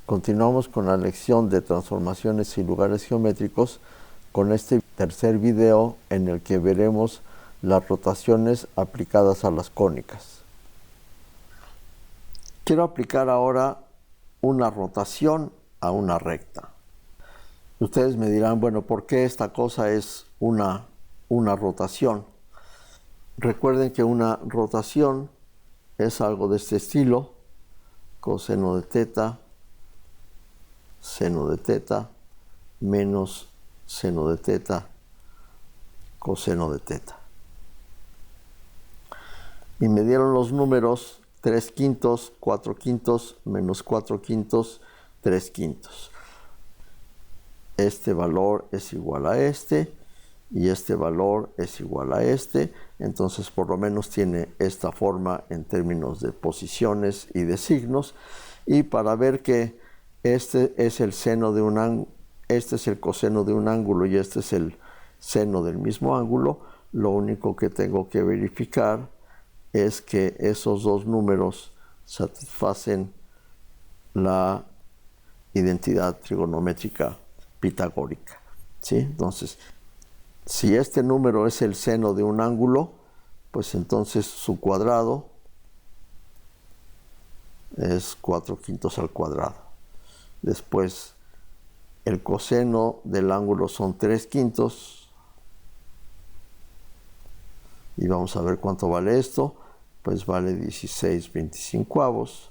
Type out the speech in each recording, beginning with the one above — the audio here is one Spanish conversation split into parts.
Continuamos con la lección de transformaciones y lugares geométricos con este tercer video en el que veremos las rotaciones aplicadas a las cónicas. Quiero aplicar ahora una rotación a una recta. Ustedes me dirán, bueno, ¿por qué esta cosa es una rotación? Recuerden que una rotación es algo de este estilo: coseno de teta, seno de teta, menos seno de teta, coseno de teta. Y me dieron los números 3/5, 4/5, menos 4/5, 3/5. Este valor es igual a este y este valor es igual a este. Entonces por lo menos tiene esta forma en términos de posiciones y de signos. Y para ver que este es el seno de un ángulo, este es el coseno de un ángulo y este es el seno del mismo ángulo, lo único que tengo que verificar es que esos dos números satisfacen la identidad trigonométrica pitagórica, ¿sí? Entonces, si este número es el seno de un ángulo, pues entonces su cuadrado es 4/5 al cuadrado. Después, el coseno del ángulo son 3/5. Y vamos a ver cuánto vale esto. Pues vale 16/25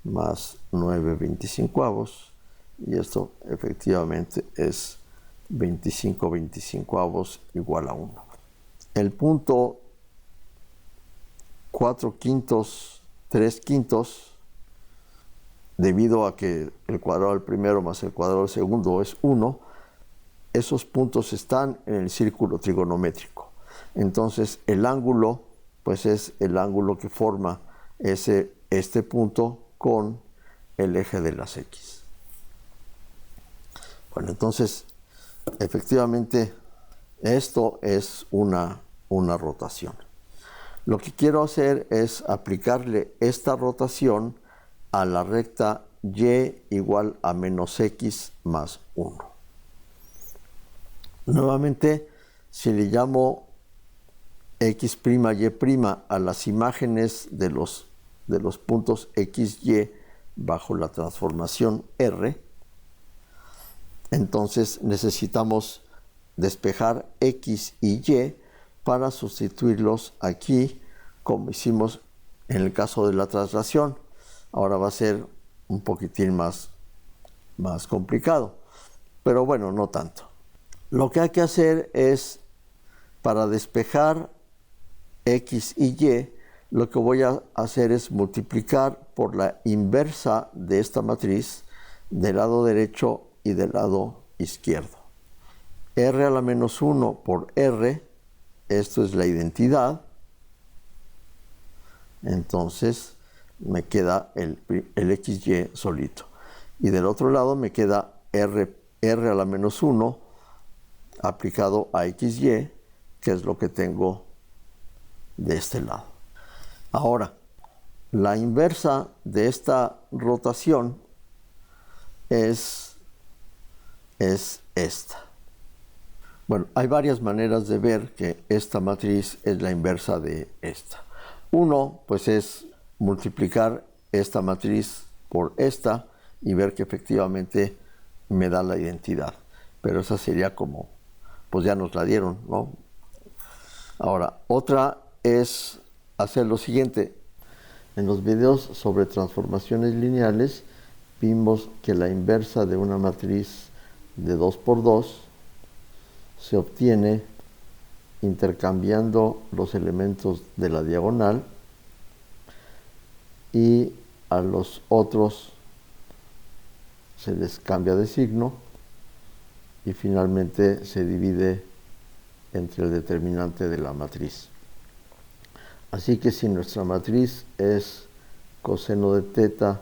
más 9/25. Y esto efectivamente es 25/25 igual a 1. El punto 4/5, 3/5, debido a que el cuadrado del primero más el cuadrado del segundo es 1, esos puntos están en el círculo trigonométrico. Entonces el ángulo pues es el ángulo que forma este punto con el eje de las X. Bueno, entonces efectivamente esto es una rotación. Lo que quiero hacer es aplicarle esta rotación a la recta y igual a menos x más 1. Nuevamente, si le llamo x', y' a las imágenes de los puntos x, y bajo la transformación R, entonces necesitamos despejar x y y para sustituirlos aquí como hicimos en el caso de la traslación. Ahora va a ser un poquitín más complicado, pero bueno, no tanto. Lo que hay que hacer es, para despejar x y y, lo que voy a hacer es multiplicar por la inversa de esta matriz del lado derecho y del lado izquierdo. R a la menos 1 por R, esto es la identidad. Entonces me queda el XY solito. Y del otro lado me queda R a la menos 1 aplicado a XY, que es lo que tengo de este lado. Ahora, la inversa de esta rotación es esta. Bueno, hay varias maneras de ver que esta matriz es la inversa de esta. Uno, pues es multiplicar esta matriz por esta y ver que efectivamente me da la identidad. Pero esa sería como, pues ya nos la dieron, ¿no? Ahora, otra es hacer lo siguiente. En los videos sobre transformaciones lineales vimos que la inversa de una matriz de 2 por 2 se obtiene intercambiando los elementos de la diagonal y a los otros se les cambia de signo y finalmente se divide entre el determinante de la matriz. Así que si nuestra matriz es coseno de teta,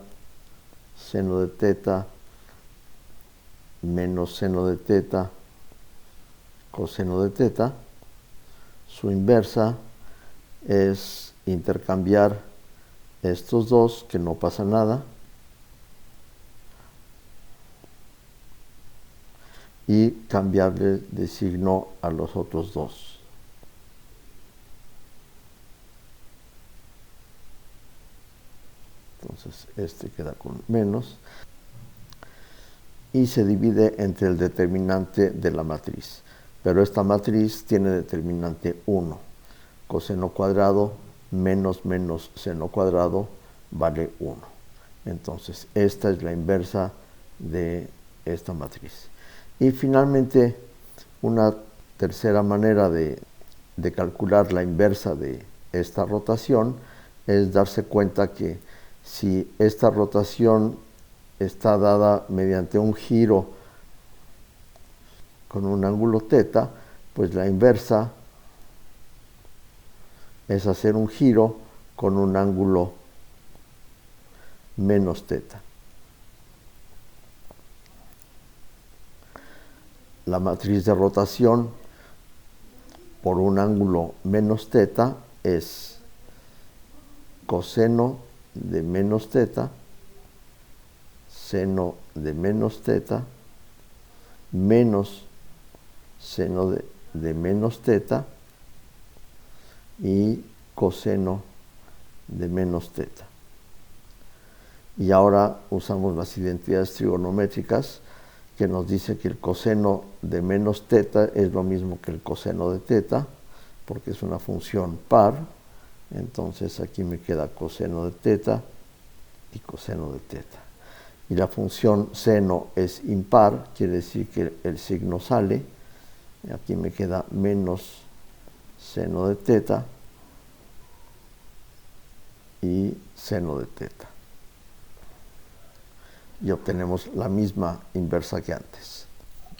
seno de teta, menos seno de teta, coseno de teta, su inversa es intercambiar estos dos, que no pasa nada, y cambiarle de signo a los otros dos. Entonces este queda con menos y se divide entre el determinante de la matriz. Pero esta matriz tiene determinante 1. Coseno cuadrado menos menos seno cuadrado vale 1. Entonces esta es la inversa de esta matriz. Y finalmente, una tercera manera de calcular la inversa de esta rotación es darse cuenta que si esta rotación está dada mediante un giro con un ángulo θ, pues la inversa es hacer un giro con un ángulo menos θ. La matriz de rotación por un ángulo menos θ es coseno de menos θ, seno de menos θ, menos seno de menos θ y coseno de menos θ. Y ahora usamos las identidades trigonométricas que nos dice que el coseno de menos θ es lo mismo que el coseno de θ, porque es una función par. Entonces aquí me queda coseno de θ y coseno de θ. Y la función seno es impar, quiere decir que el signo sale. Aquí me queda menos seno de θ y seno de θ. Y obtenemos la misma inversa que antes.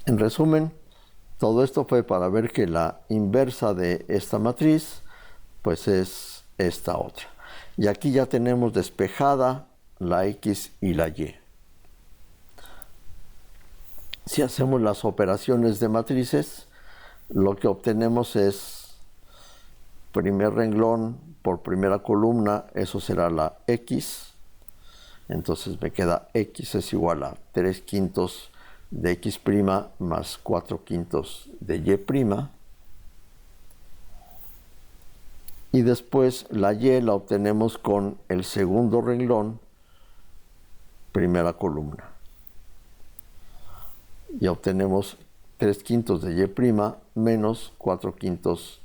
En resumen, todo esto fue para ver que la inversa de esta matriz pues es esta otra. Y aquí ya tenemos despejada la X y la Y. Si hacemos las operaciones de matrices, lo que obtenemos es primer renglón por primera columna, eso será la X. Entonces me queda X es igual a 3/5 de X' más 4/5 de Y'. Y después la Y la obtenemos con el segundo renglón, primera columna. Y obtenemos 3/5 de Y' menos 4/5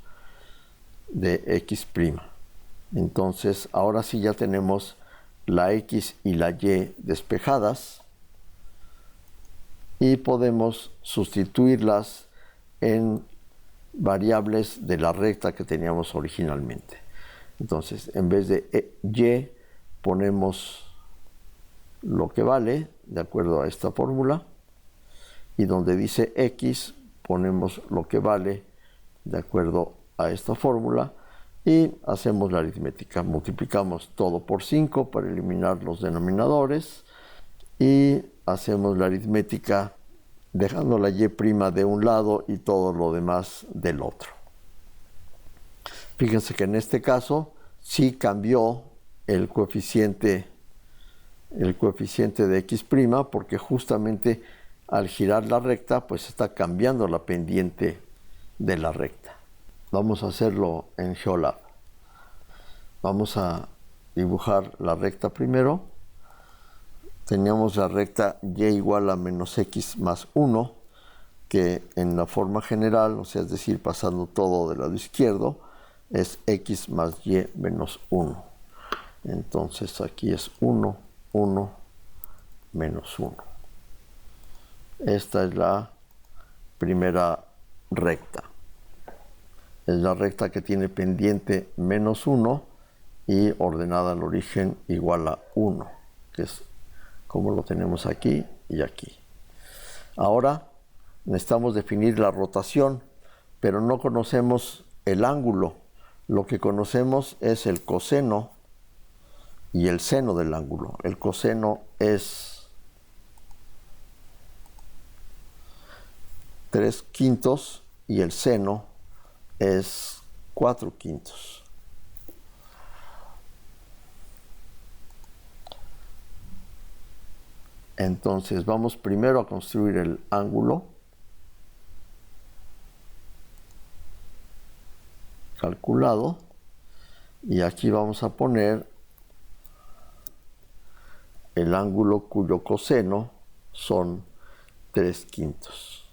de X'. Entonces ahora sí ya tenemos la X y la Y despejadas y podemos sustituirlas en variables de la recta que teníamos originalmente. Entonces, en vez de Y ponemos lo que vale, de acuerdo a esta fórmula, y donde dice X ponemos lo que vale, de acuerdo a esta fórmula, y hacemos la aritmética. Multiplicamos todo por 5 para eliminar los denominadores y hacemos la aritmética dejando la Y' de un lado y todo lo demás del otro. Fíjense que en este caso sí cambió el coeficiente de X' porque justamente al girar la recta pues está cambiando la pendiente de la recta. Vamos a hacerlo en GeoLab. Vamos a dibujar la recta primero. Teníamos la recta y igual a menos x más 1, que en la forma general, o sea, es decir, pasando todo del lado izquierdo, es x más y menos 1. Entonces aquí es 1, 1, menos 1. Esta es la primera recta. Es la recta que tiene pendiente menos 1 y ordenada al origen igual a 1, que es como lo tenemos aquí y aquí. Ahora necesitamos definir la rotación, pero no conocemos el ángulo. Lo que conocemos es el coseno y el seno del ángulo. El coseno es 3/5 y el seno es 4/5. Entonces vamos primero a construir el ángulo. calculado, y aquí vamos a poner el ángulo cuyo coseno son 3/5.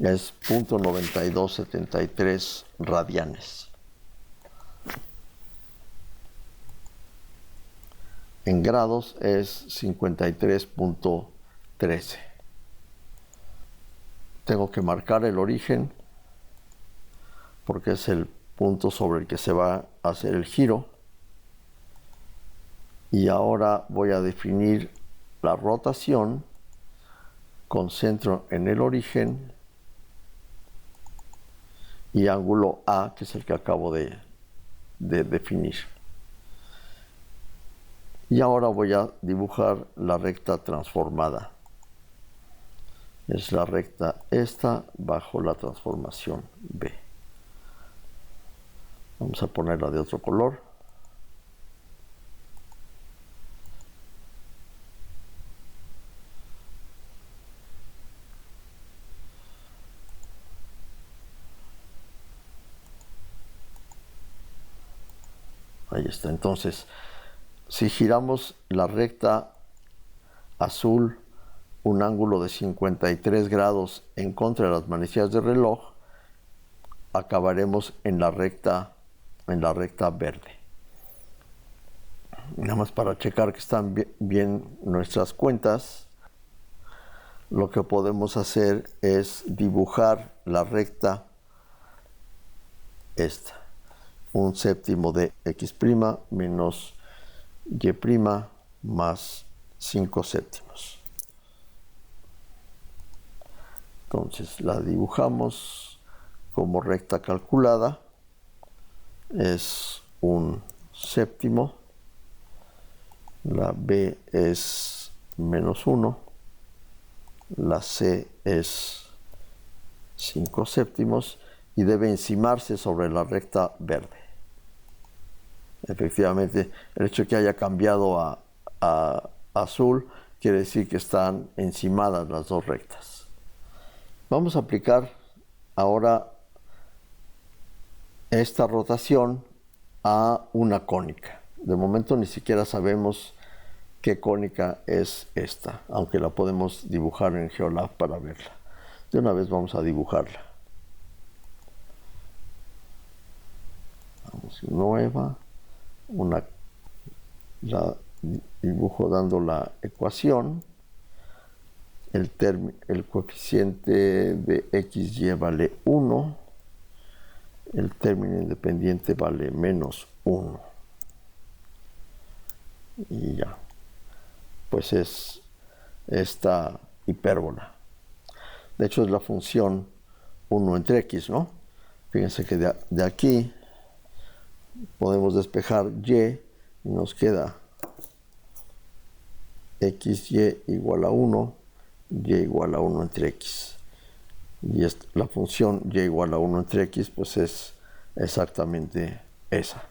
Es 0.9273 radianes. En grados es 53.13. Tengo que marcar el origen porque es el punto sobre el que se va a hacer el giro. Y ahora voy a definir la rotación con centro en el origen y ángulo A, que es el que acabo de definir. Y ahora voy a dibujar la recta transformada. Es la recta esta bajo la transformación B. Vamos a ponerla de otro color. Ahí está. Entonces, si giramos la recta azul un ángulo de 53 grados en contra de las manecillas del reloj, acabaremos en la recta verde. Nada más para checar que están bien nuestras cuentas, lo que podemos hacer es dibujar la recta esta. 1/7 de x' menos y' más 5/7. Entonces la dibujamos como recta calculada. Es 1/7. La B es -1. La C es 5/7 y debe encimarse sobre la recta verde. Efectivamente, el hecho de que haya cambiado a azul quiere decir que están encimadas las dos rectas. Vamos a aplicar ahora esta rotación a una cónica. De momento ni siquiera sabemos qué cónica es esta, aunque la podemos dibujar en GeoLab para verla. De una vez vamos a dibujarla. Vamos, nueva. La dibujo dando la ecuación. El coeficiente de XY vale 1. El término independiente vale -1. Y ya. Pues es esta hipérbola. De hecho es la función 1 entre x, ¿no? Fíjense que de aquí podemos despejar y nos queda xy igual a 1, y igual a 1 entre x. Y la función y igual a 1 entre x pues es exactamente esa.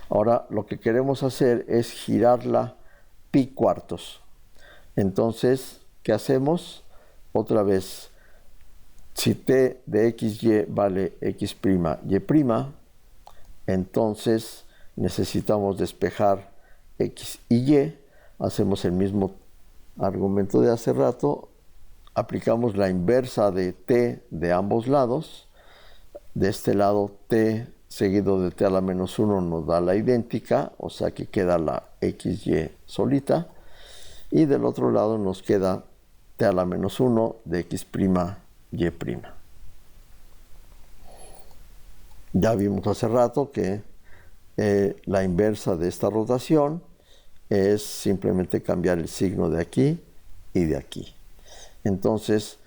Ahora lo que queremos hacer es girarla pi cuartos. Entonces, ¿qué hacemos? Otra vez, si t de xy vale x', y', entonces necesitamos despejar x y y. Hacemos el mismo argumento de hace rato. Aplicamos la inversa de t de ambos lados. De este lado t seguido de t a la -1 nos da la idéntica, o sea que queda la xy solita. Y del otro lado nos queda t a la -1 de x', y'. Ya vimos hace rato que la inversa de esta rotación es simplemente cambiar el signo de aquí y de aquí. Entonces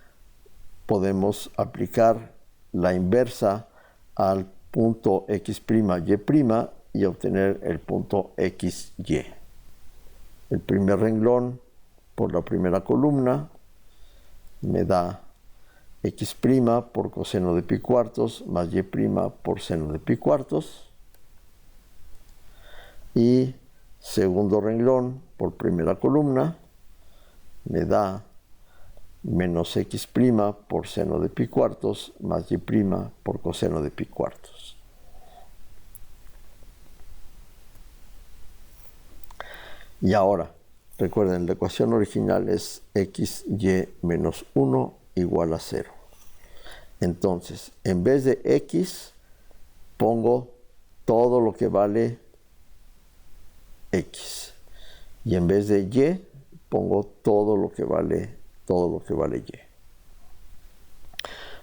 podemos aplicar la inversa al punto x', y obtener el punto xy. El primer renglón por la primera columna me da x' por coseno de pi cuartos más y' por seno de pi cuartos. Y segundo renglón por primera columna me da menos x' por seno de pi cuartos más y' por coseno de pi cuartos. Y ahora, recuerden, la ecuación original es xy menos 1 igual a 0. Entonces, en vez de x, pongo todo lo que vale x. Y en vez de y, pongo todo lo que vale y.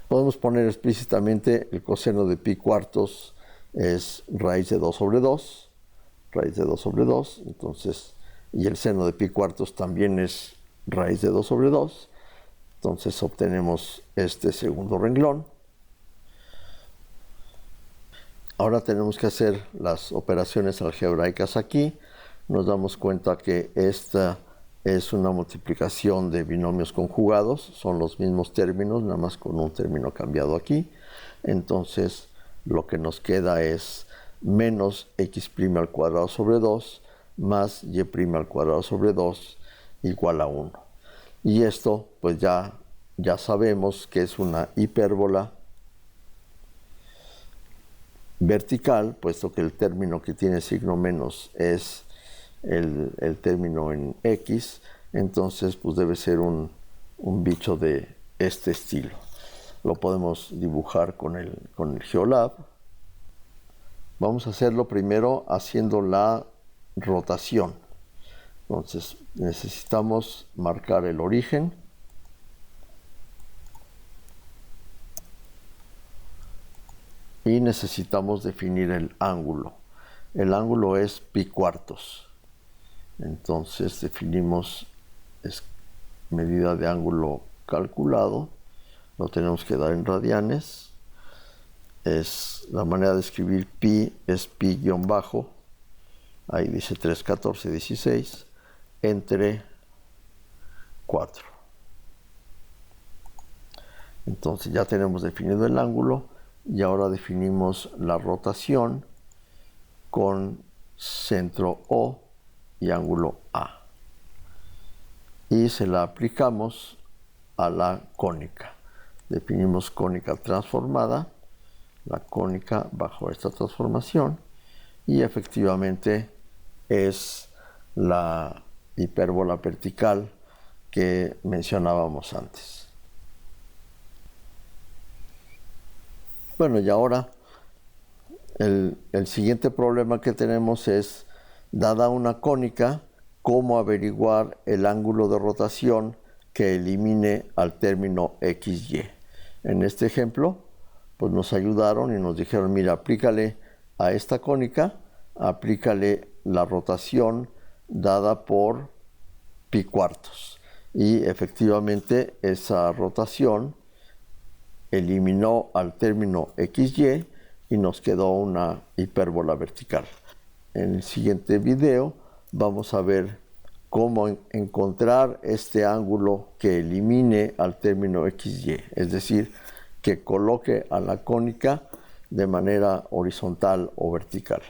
Podemos poner explícitamente el coseno de pi cuartos es raíz de 2 sobre 2. Entonces, y el seno de pi cuartos también es raíz de 2 sobre 2. Entonces obtenemos este segundo renglón. Ahora tenemos que hacer las operaciones algebraicas aquí. Nos damos cuenta que esta es una multiplicación de binomios conjugados. Son los mismos términos, nada más con un término cambiado aquí. Entonces lo que nos queda es menos x' al cuadrado sobre 2 más y' al cuadrado sobre 2 igual a 1. Y esto pues ya sabemos que es una hipérbola vertical, puesto que el término que tiene signo menos es el término en x, entonces pues debe ser un bicho de este estilo. Lo podemos dibujar con el GeoLab. Vamos a hacerlo primero haciendo la rotación. Entonces necesitamos marcar el origen. Y necesitamos definir el ángulo. El ángulo es pi cuartos. Entonces definimos medida de ángulo calculado. Lo tenemos que dar en radianes. La manera de escribir pi es pi guión bajo. Ahí dice 3,14,16 entre 4. Entonces ya tenemos definido el ángulo y ahora definimos la rotación con centro O y ángulo A. Y se la aplicamos a la cónica. Definimos cónica transformada, la cónica bajo esta transformación, y efectivamente es la hipérbola vertical que mencionábamos antes. Bueno, y ahora el siguiente problema que tenemos es, dada una cónica, cómo averiguar el ángulo de rotación que elimine al término XY. En este ejemplo, pues nos ayudaron y nos dijeron, mira, aplícale a esta cónica, aplícale la rotación dada por pi cuartos. Y efectivamente esa rotación eliminó al término XY y nos quedó una hipérbola vertical. En el siguiente video vamos a ver cómo encontrar este ángulo que elimine al término XY, es decir, que coloque a la cónica de manera horizontal o vertical.